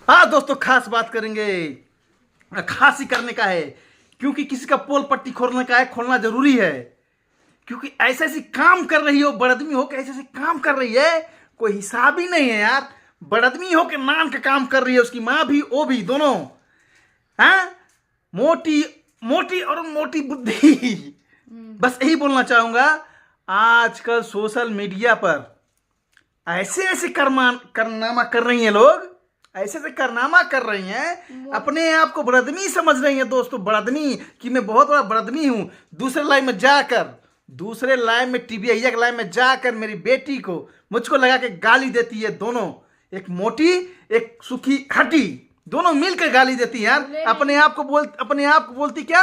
हाँ दोस्तों, खास बात करेंगे। खास ही करने का है, क्योंकि किसी का पोल पट्टी खोलने का है, खोलना जरूरी है। क्योंकि ऐसे ऐसे काम कर रही हो, बड़दमी हो के ऐसे ऐसे काम कर रही है, कोई हिसाब ही नहीं है यार। बड़दमी हो के नान का काम कर रही है, उसकी माँ भी वो भी दोनों। हाँ, मोटी मोटी और मोटी बुद्धि। बस यही बोलना चाहूंगा। आजकल सोशल मीडिया पर ऐसे ऐसे करनामा कर रही हैं लोग, ऐसे ऐसे कारनामा कर रही हैं, अपने आप को बड़दमी समझ रही हैं दोस्तों। बड़दमी कि मैं बहुत बड़ा बड़दमी हूं। दूसरे लाइन में टीबीआई के लाइन में जाकर मेरी बेटी को मुझको लगा के गाली देती है दोनों। एक मोटी, एक सूखी हड्डी, दोनों मिलकर गाली देती है यार। अपने आप को बोलती क्या,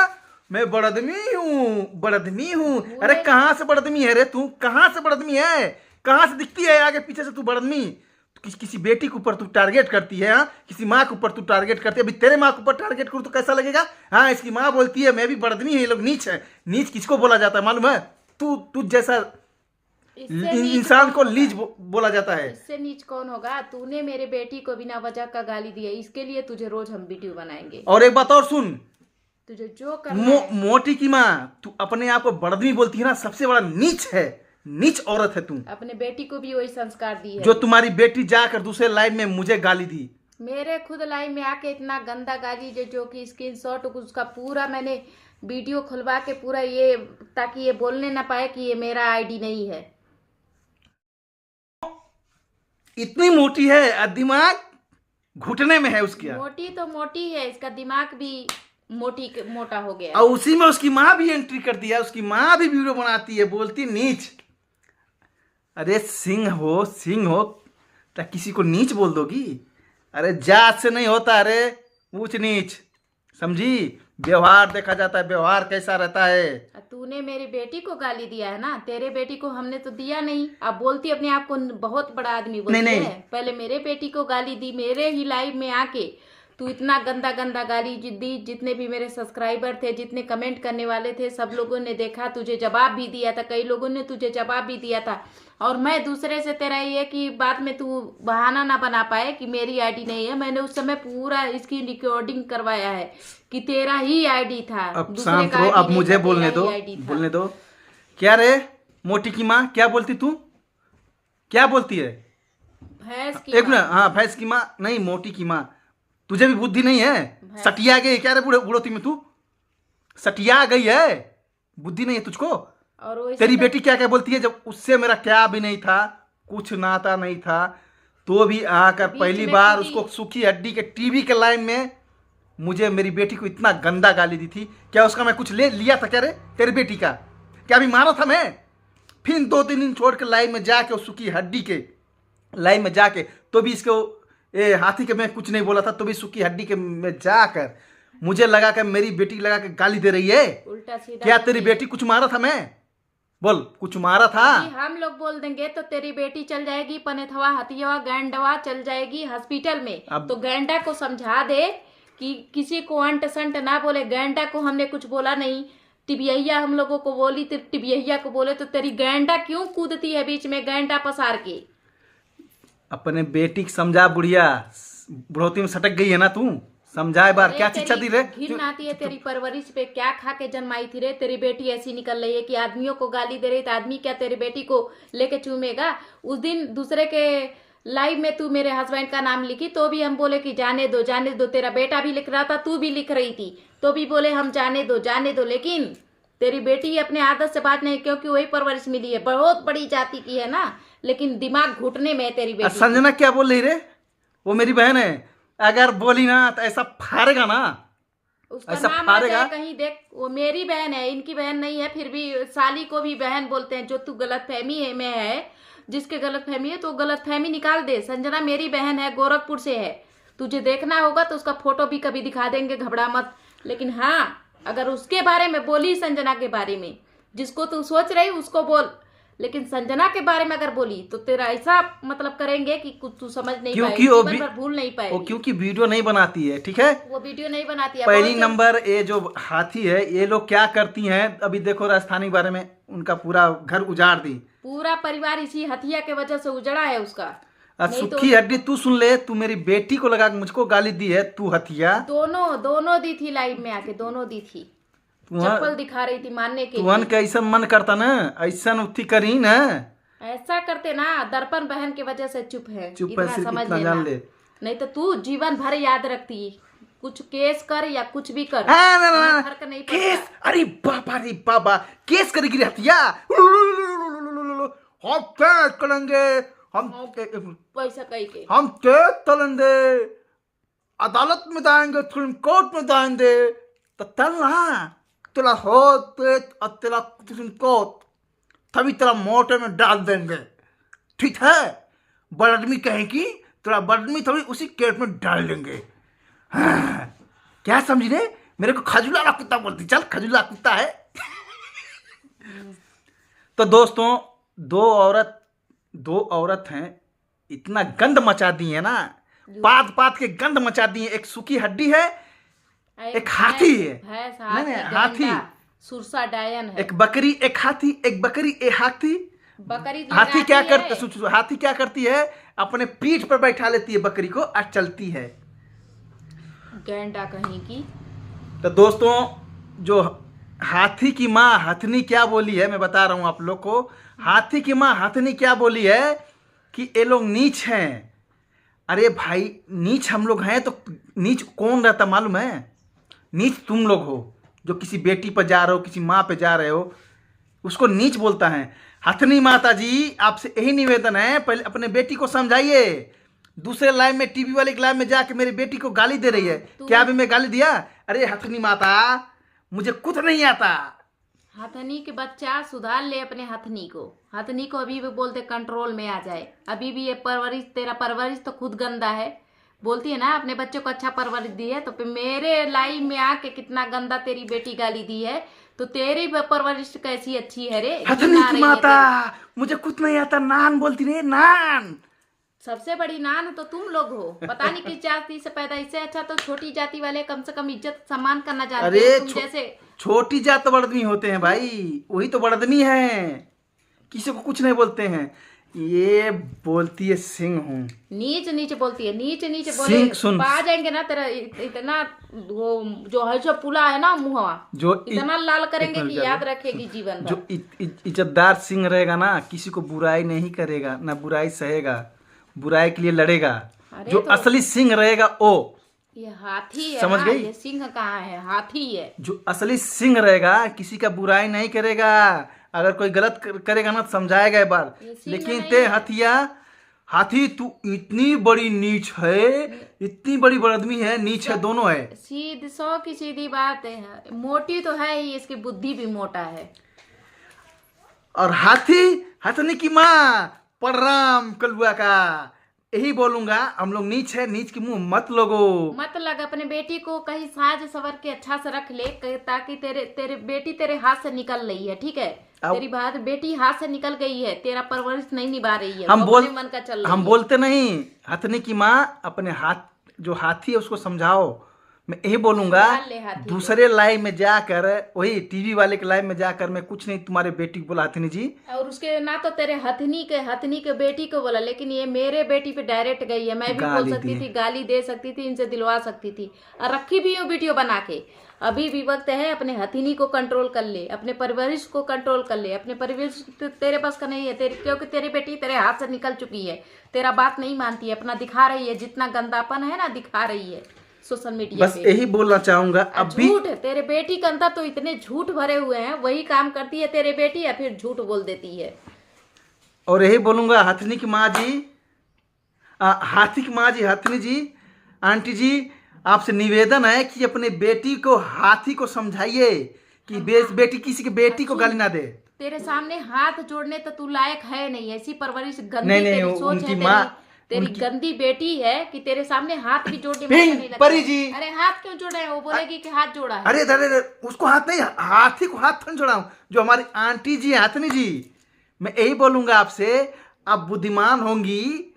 मैं बड़दमी हूँ। अरे कहाँ से बड़दमी है रे तू? कहाँ से बड़दमी है? कहाँ से दिखती है आगे पीछे से तू बड़दमी? किसी बेटी के ऊपर तू टारगेट करती है। हाँ, किसी माँ के ऊपर तू टारगेट करती है। अभी तेरे माँ के ऊपर टारगेट करूँ तो कैसा लगेगा? हाँ, इसकी माँ बोलती है मैं भी बड़दमी है, ये लोग नीच है। नीच किसको बोला जाता है मालूम है? तू जैसा इंसान को नीच बोला जाता है। इससे नीच कौन होगा? तूने मेरे बेटी को बिना वजह का गाली दिया, इसके लिए तुझे रोज हम वीडियो बनाएंगे। और एक बात और सुन, तुझे जो करना है। मोटी की माँ, तू अपने आप को बड़दमी बोलती है ना, सबसे बड़ा नीच है। नीच औरत है तू। अपने बेटी को भी वही संस्कार दी है जो तुम्हारी बेटी जाकर दूसरे लाइव में मुझे गाली दी। मेरे खुद लाइव में आके इतना गंदा गाली जो कि स्क्रीनशॉट उसका पूरा मैंने वीडियो खुलवा के पूरा ये, ताकि ये बोलने ना पाए कि ये मेरा आईडी नहीं है। इतनी मोटी है और दिमाग घुटने में है उसकी। मोटी तो मोटी है, इसका दिमाग भी मोटा हो गया। और उसी में उसकी माँ भी एंट्री कर दिया। उसकी माँ भी वीडियो बनाती है, बोलती नीच। अरे सिंह हो तो किसी को नीच बोल दोगी? अरे जात से नहीं होता, अरे ऊंच नीच समझी। व्यवहार देखा जाता है, व्यवहार कैसा रहता है। तूने मेरी बेटी को गाली दिया है ना, तेरे बेटी को हमने तो दिया नहीं। अब बोलती अपने आप को बहुत बड़ा आदमी बोलती नहीं। है। पहले मेरे बेटी को गाली दी, मेरे ही लाइव में आके तू इतना गंदा गंदा गाली दी। जितने भी मेरे सब्सक्राइबर थे, जितने कमेंट करने वाले थे, सब लोगों ने देखा, तुझे जवाब भी दिया था। कई लोगों ने तुझे जवाब भी दिया था। और मैं दूसरे से तेरा ये कि बाद में तू बहाना ना बना पाए कि मेरी आईडी नहीं है। मैंने उस समय पूरा इसकी रिकॉर्डिंग करवाया है कि तेरा ही आईडी था। अब शांत रहो, अब मुझे बोलने दो। क्या रे मोटी की माँ, क्या बोलती तू? क्या बोलती है? भैंस की एक मिनट। हाँ, भैंस की माँ नहीं, मोटी की माँ। तुझे भी बुद्धि नहीं है? सटिया गई क्या रे बुढ़ोती में? तू सटिया गई है, बुद्धि नहीं है तुझको? और तेरी बेटी क्या क्या बोलती है? जब उससे मेरा क्या भी नहीं था, कुछ नाता नहीं था, तो भी आकर पहली बार उसको सूखी हड्डी के टीवी के लाइन में मुझे मेरी बेटी को इतना गंदा गाली दी थी। क्या उसका मैं कुछ ले लिया था क्या रे? तेरी बेटी का क्या भी मारा था मैं? फिर 2-3 दिन छोड़ के लाइन में जाके उस सूखी हड्डी के लाइन में जाके, तो भी इसको हाथी के मैं कुछ नहीं बोला था, तो भी सूखी हड्डी के में जाकर मुझे लगा कर मेरी बेटी लगा के गाली दे रही है। उल्टा सीधा। क्या तेरी बेटी कुछ मारा था मैं? बोल, कुछ मारा था? हम लोग बोल देंगे तो तेरी बेटी चल जाएगी पनेथवा, हथियावा, गैंडवा चल जाएगी हॉस्पिटल में। तो गैंडा को समझा दे कि किसी को अंट संट ना बोले। गैंडा को हमने कुछ बोला नहीं। टिबिया हम लोगों को बोली, टिबिया को बोले तो तेरी गैंडा क्यों कूदती है बीच में गैंडा पसार के? अपने बेटी की समझा बुढ़िया, बुढ़ोती में सटक गई है ना तू। समझाए बार, क्या शिक्षा दी रे? घिन आती है तेरी परवरिश पे। क्या खा के जन्माई थी रे? तेरी बेटी ऐसी निकल रही है कि आदमियों को गाली दे रही। तो आदमी क्या तेरी बेटी को लेके चूमेगा? उस दिन दूसरे के लाइव में तू मेरे हस्बैंड का नाम लिखी, तो भी हम बोले कि जाने दो। तेरा बेटा भी लिख रहा था, तू भी लिख रही थी, तो भी बोले हम जाने दो। लेकिन तेरी बेटी अपने आदत से बात नहीं, क्योंकि वही परवरिश मिली है, बहुत बड़ी जाति की है ना, लेकिन दिमाग घुटने में है तेरी बेटी। संजना क्या बोल रही रे? वो मेरी बहन है, अगर बोली ना तो ऐसा फाड़ेगा ना, उसका ऐसा नाम फाड़ेगा। कहीं देख, वो मेरी बहन है, इनकी बहन नहीं है। फिर भी साली को भी बहन बोलते हैं। जो तू गलत फहमी में है, जिसके गलत फहमी है, तो गलत फहमी निकाल दे। संजना मेरी बहन है, गोरखपुर से है। तुझे देखना होगा तो उसका फोटो भी कभी दिखा देंगे, घबरा मत। लेकिन हाँ, अगर उसके बारे में बोली, संजना के बारे में, जिसको तू सोच रही उसको बोल, लेकिन संजना के बारे में अगर बोली तो तेरा ऐसा मतलब करेंगे कि कुछ तू समझ नहीं पाएगी, जीवन भर भूल नहीं पाएगी। वो क्योंकि वीडियो नहीं बनाती है, ठीक है? वो वीडियो नहीं बनाती है। पहली नंबर, ये जो हाथी है, ये लोग क्या करती हैं? अभी देखो राजस्थानी के बारे में, उनका पूरा घर उजाड़ दी। पूरा परिवार इसी हथिया के वजह से उजड़ा है उसका। अब नहीं तो- सुखी हड्डी तू सुन ले, तू मेरी बेटी को लगा के मुझको गाली दी है, तू हथिया। दोनों दी थी लाइव में आके, दोनों दी थी, चप्पल दिखा रही थी मानने के तुहन लिए। के ऐसा मन करता ना, ऐसा उठी करी ना, ऐसा करते ना, दर्पण बहन की वजह से चुप है, चुप है, इतना सिर्फ समझ इतना लेना। जान ले। नहीं तो तू जीवन भर याद रखती, कुछ केस कर या कुछ भी कर, हाँ, ना, फर्क नहीं केस, पड़ता। अरे बाबा केस करेगी रे हथिया, हम केस करेंगे, हम पैसा कही के हम केस चलेंगे, अदालत में जाएंगे, सुप्रीम कोर्ट में जाएंगे, तो चल ना, तेरा हो पेट और तेरा सुप्रीम कोर्ट तभी तेरा मोटे में डाल देंगे, ठीक है। बड़ आदमी कहेगी तेरा बड़ आदमी तभी उसी केट में डाल देंगे। हाँ, क्या समझी रे, मेरे को खजुला कुत्ता बोलती, चल खजुला कुत्ता है। तो दोस्तों, दो औरत हैं, इतना गंद मचा दी है ना, पात के गंद मचा दी है। एक सूखी हड्डी है, एक हाथी है, भैंस, नहीं, हाथी, हाथी, सुरसा डायन है, एक बकरी, एक हाथी, एक बकरी, एक हाथी। बकरी हाथी क्या लगाती करता, है। सोचो, हाथी क्या करती है, अपने पीठ पर बैठा लेती है बकरी को और चलती है। गैंडा कहीं की। तो दोस्तों, जो हाथी की माँ हथनी क्या बोली है, मैं बता रहा हूं आप लोग को। हाथी की माँ हथनी क्या बोली है कि ये लोग नीच हैं। अरे भाई, नीच हम लोग हैं तो नीच कौन रहता मालूम है? नीच तुम लोग हो, जो किसी बेटी पर जा रहे हो, किसी माँ पे जा रहे हो, उसको नीच बोलता है। हथनी माता जी, आपसे यही निवेदन है, पहले अपने बेटी को समझाइए। दूसरे लाइव में, टीवी वाले लाइव में जाके मेरी बेटी को गाली दे रही है। क्या अभी मैं गाली दिया? अरे हथनी माता, मुझे कुछ नहीं आता। हथनी के बच्चा सुधार ले अपने हथनी को। हथनी को अभी भी बोलते कंट्रोल में आ जाए। अभी भी ये परवरिश, तेरा परवरिश तो खुद गंदा है। बोलती है ना अपने बच्चों को अच्छा परवरिश दी है, तो फिर मेरे लाइव में आके कितना गंदा तेरी बेटी गाली दी है, तो तेरी परवरिश कैसी अच्छी है रे। हथनी की माता, मुझे कुछ नहीं आता, नान बोलती रे, नान। सबसे बड़ी नान तो तुम लोग हो। पता नहीं किस जाति से पैदा, इससे अच्छा तो छोटी जाति वाले कम से कम इज्जत सम्मान करना जानते अरे हैं। तुम जैसे छोटी जात तो बड़ आदमी होते हैं भाई, वही तो बड़ आदमी है, किसी को कुछ नहीं बोलते हैं। ये बोलती है सिंह हूँ। नीच नीच बोलती है, नीच नीच सिंह, बोले सुन। पा जाएंगे ना तेरा इतना, वो जो है जो पुला है ना मुहवा, जो इतना लाल करेंगे एक कि मिनट याद रखेगी जीवन भर। जो इज्जतदार सिंह रहेगा ना, किसी को बुराई नहीं करेगा, ना बुराई सहेगा, बुराई के लिए लड़ेगा। अरे जो तो असली सिंह रहेगा वो, ये हाथी है समझ ना, गई? ये सिंह कहाँ है, हाथी है। जो असली सिंह रहेगा किसी का बुराई नहीं करेगा। अगर कोई गलत करेगा ना तो समझाएगा एक बार। ये सिंह लेकिन नहीं ते है। हथिया, हाथी तू इतनी बड़ी नीच है, इतनी बड़ी बड़ादमी है, नीच है, दोनों है। सीधी सौ की सीधी बात है, मोटी तो है ही, इसकी बुद्धि भी मोटा है। और हाथी, हथनी की माँ, प्रणाम कलुआ का, यही बोलूंगा। हम लोग नीच है, नीच के मुंह मत लोगो। मत लग, अपने बेटी को कहीं साज सवर के अच्छा से रख ले, ताकि तेरे बेटी तेरे हाथ से निकल रही है, ठीक है। तेरी बात, बेटी हाथ से निकल गई है, तेरा परवरिश नहीं निभा रही है, हम वो बोल अपने मन का चल रही हम है। बोलते नहीं। हथनी की माँ, अपने हाथ, जो हाथी है उसको समझाओ। मैं यही बोलूंगा। सुधार ले हाथी को। दूसरे लाइव में जाकर, वही टीवी वाले के लाइव में जाकर, मैं कुछ नहीं तुम्हारे बेटी को बोला हथनी जी, और उसके ना तो तेरे हथनी के बेटी को बोला, लेकिन ये मेरे बेटी पे डायरेक्ट गई है। मैं भी बोल गाली सकती दी। थी, गाली दे सकती थी, इनसे दिलवा सकती थी, और रखी भी हूँ वीडियो बना के। अभी भी वक्त है, अपने हथनी को कंट्रोल कर ले, अपने परवरिश को कंट्रोल कर ले। अपने परवरिश तेरे पास का नहीं है, क्योंकि तेरी बेटी तेरे हाथ से निकल चुकी है, तेरा बात नहीं मानती है, अपना दिखा रही है, जितना गंदापन है ना दिखा रही है सोशल मीडिया बस पे। यही बोलना चाहूंगा। अब भी झूठ, तेरे बेटी के अंदर तो इतने झूठ भरे हुए हैं, वही काम करती है तेरे बेटी, या फिर झूठ बोल देती है। और यही बोलूंगा, हथनी की माँ जी, हाथी की माँ जी, हथनी जी, आंटी जी, आपसे निवेदन है कि अपने बेटी को, हाथी को समझाइए कि बेटी किसी की बेटी को गाली ना दे। तेरे सामने हाथ जोड़ने तो तू लायक है नहीं, ऐसी परवरिश गंदी नहीं, तेरी सोच उनकी है, माँ- तेरी गंदी बेटी है कि तेरे सामने हाथ भी जोड़ने में पिंग, नहीं लगता। परी जी। अरे हाथ क्यों जोड़ा है? वो बोलेगी कि हाथ जोड़ा है। अरे अरे उसको हाथ नहीं, हाथी को हाथ थन जोड़ा हूं। जो हमारी आंटी जी, हथनी जी, मैं यही बोलूंगा आपसे, आप बुद्धिमान होंगी,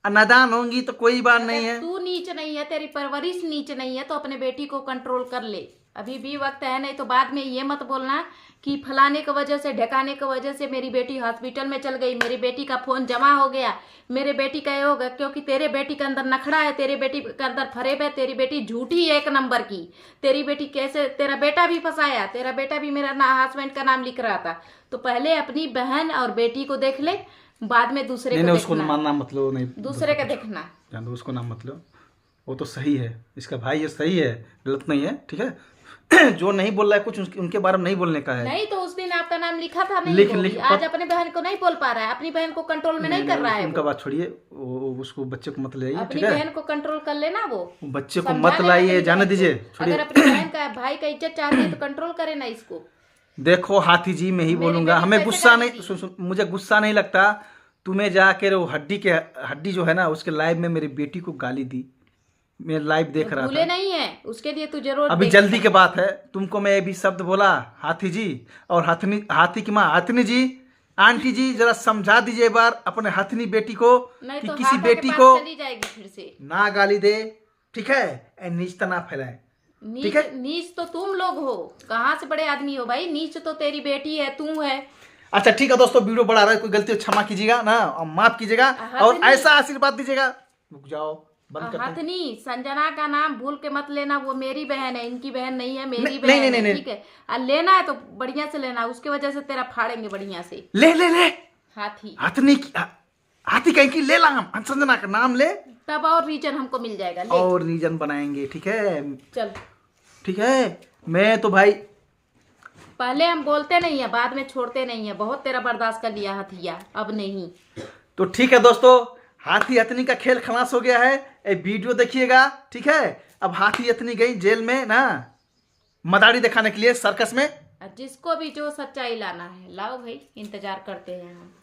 नादान होंगी तो कोई बात नहीं है। तू नीच नहीं है, तेरी परवरिश नीच नहीं है, तो अपने बेटी को कंट्रोल कर ले। अभी भी वक्त है, नहीं तो बाद में ये मत बोलना कि फलाने की वजह से, ढकाने की वजह से मेरी बेटी हॉस्पिटल में चल गई, मेरी बेटी का फोन जमा हो गया, मेरे बेटी का ये हो गया। क्योंकि तेरे बेटी के अंदर नखड़ा है, तेरे बेटी के अंदर फरेब है, तेरी बेटी झूठी है 1 नंबर की। तेरी बेटी कैसे, तेरा बेटा भी फंसाया, तेरा बेटा भी मेरा हस्बैंड का नाम लिख रहा था। तो पहले अपनी बहन और बेटी को देख ले, बाद में दूसरे को नहीं, उसको देखना, मानना मतलब नहीं, दूसरे का देखना। जान दो, उसको नाम मतलब, वो तो सही है, इसका भाई ये सही है, गलत नहीं है, ठीक है। जो नहीं बोल रहा है कुछ उनके बारे में नहीं बोलने का है। नहीं तो उस दिन आपका नाम लिखा था, नहीं लिख बोली। आज अपने बहन को नहीं बोल पा रहा है, अपनी बहन को कंट्रोल में नहीं कर रहा है। उनका बात छोड़िए, उसको बच्चे को मत लाइए, अपनी ठीक है। बहन को कंट्रोल कर लेना, वो बच्चे को मत लाइए, जाने दीजिए, छोड़िए। अगर अपनी बहन का, भाई का इज्जत चाहती है तो कंट्रोल करे ना इसको। देखो हाथी जी, मैं ही बोलूंगा, हमें गुस्सा नहीं, सुन, मुझे गुस्सा नहीं लगता। तुम्हें जाकर वो हड्डी जो है ना, उसके लाइव में मेरी बेटी को गाली दी, मैं लाइव देख रहा भूले था। नहीं है, उसके लिए तू जरूर अभी जल्दी के बात है, तुमको मैं ये भी शब्द बोला हाथी जी, और हाथी की माँ हथनी जी, आंटी जी, जरा समझा दीजिए एक बार अपने हथनी बेटी को नहीं कि तो किसी हाथों के बेटी पास को चली जाएगी फिर से। ना गाली दे, ठीक है, नीचता ना फैलाए, ठीक है। नीच तो तुम लोग हो, कहाँ से बड़े आदमी हो भाई, नीच तो तेरी बेटी है, तू है। अच्छा ठीक है दोस्तों, वीडियो बड़ा रहा है, कोई गलती हो क्षमा कीजिएगा ना, और माफ कीजिएगा, और ऐसा आशीर्वाद दीजिएगा। रुक जाओ, बंद करते हैं। हथनी, संजना का नाम भूल के मत लेना, वो मेरी बहन है, इनकी बहन नहीं है, मेरी बहन है, ठीक है। और लेना है तो बढ़िया से लेना, उसके वजह से तेरा फाड़ेंगे बढ़िया से। ले हाथी, हाथी कहीं की ले ला, संजना का नाम ले, तब और रीजन हमको मिल जाएगा। ले और रीजन बनाएंगे, ठीक है, चल, ठीक है। मैं तो भाई पहले हम बोलते नहीं है, बाद में छोड़ते नहीं है, बहुत तेरा बर्दाश्त कर लिया हथिया, अब नहीं। तो ठीक है दोस्तों, हाथी हथनी का खेल खलास हो गया है, ये वीडियो देखिएगा, ठीक है। अब हाथी हथनी गई जेल में ना, मदारी दिखाने के लिए सर्कस में। जिसको भी जो सच्चाई लाना है लाओ भाई, इंतजार करते हैं हम।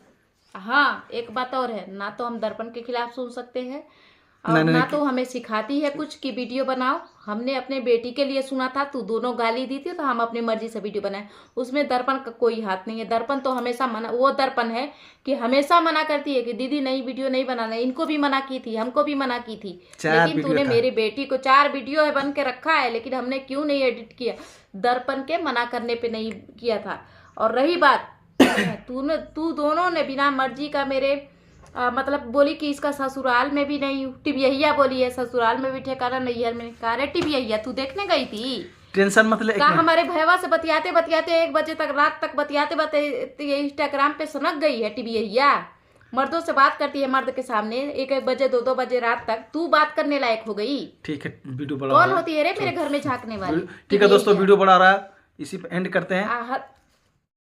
हाँ, एक बात और है, ना तो हम दर्पण के खिलाफ सुन सकते हैं, और ना तो हमें सिखाती है कुछ की वीडियो बनाओ। हमने अपने बेटी के लिए सुना था, तू दोनों गाली दी थी तो हम अपनी मर्जी से वीडियो बनाए, उसमें दर्पण का कोई हाथ नहीं है। दर्पण तो हमेशा मना, वो दर्पण है कि हमेशा मना करती है कि दीदी नई वीडियो नहीं बनाना। इनको भी मना की थी, हमको भी मना की थी, लेकिन तूने मेरी बेटी को 4 वीडियो है बन के रखा है, लेकिन हमने क्यों नहीं एडिट किया, दर्पण के मना करने पे नहीं किया था। और रही बात, तू दोनों ने बिना मर्जी का मेरे मतलब बोली कि इसका ससुराल में भी नहीं, टिबिया बोली है, ससुराल में भी ठिकाना नैहर में। कहा रे टिबिया, तू देखने गई थी? टेंशन मत ले। कहा हमारे भैया से बतियाते 1 बजे तक, रात तक बतियाते इंस्टाग्राम पे सनक गई है टिबिया। मर्दों से बात करती है मर्द के सामने 1 बजे 2 बजे रात तक, तू बात करने लायक हो गई। ठीक है, वीडियो बड़ा कौन होती है रे मेरे घर में झांकने वाली? ठीक है दोस्तों, वीडियो बड़ा रहा है, इसी पे एंड करते हैं।